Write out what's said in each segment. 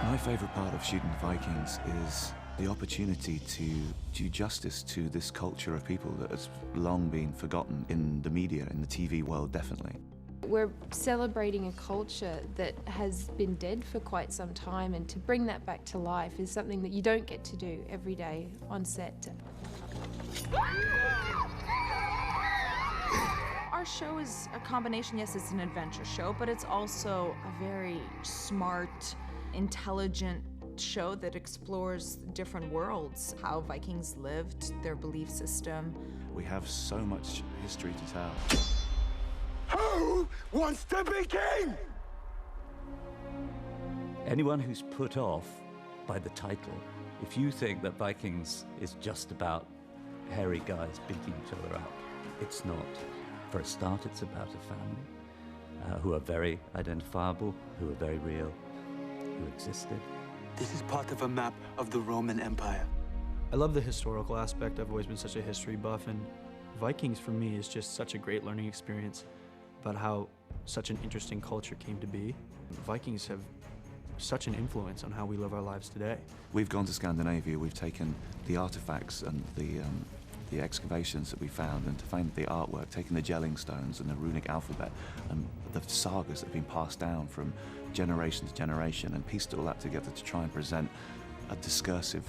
My favourite part of shooting the Vikings is the opportunity to do justice to this culture of people that has long been forgotten in the media, in the TV world, definitely. We're celebrating a culture that has been dead for quite some time, and to bring that back to life is something that you don't get to do every day on set. Our show is a combination. Yes, it's an adventure show, but it's also a very smart, intelligent show that explores different worlds, how Vikings lived, their belief system. We have so much history to tell. Who wants to be king? Anyone who's put off by the title, if you think that Vikings is just about hairy guys beating each other up, it's not. For a start, it's about a family who are very identifiable, who are very real, who existed. This is part of a map of the Roman Empire. I love the historical aspect. I've always been such a history buff, and Vikings for me is just such a great learning experience about how such an interesting culture came to be. Vikings have such an influence on how we live our lives today. We've gone to Scandinavia, we've taken the artifacts and the excavations that we found, and to find the artwork, taking the gelling stones and the runic alphabet and the sagas that have been passed down from generation to generation, and pieced all that together to try and present a discursive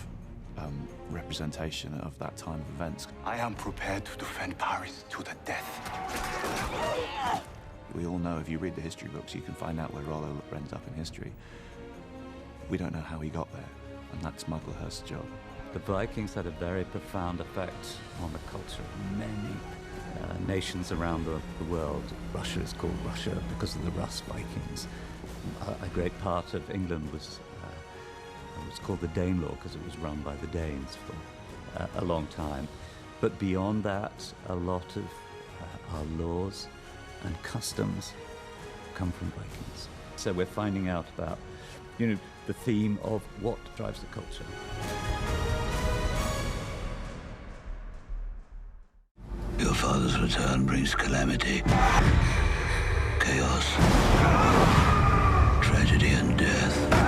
representation of that time of events. I am prepared to defend Paris to the death. We all know, if you read the history books, you can find out where Rollo ends up in history. We don't know how he got there, and that's Mugglehurst's job. The Vikings had a very profound effect on the culture of many nations around the world. Russia is called Russia because of the Rus Vikings. A great part of England was called the Danelaw because it was run by the Danes for a long time. But beyond that, a lot of our laws and customs come from Vikings. So we're finding out about, the theme of what drives the culture. Your father's return brings calamity, chaos, tragedy and death.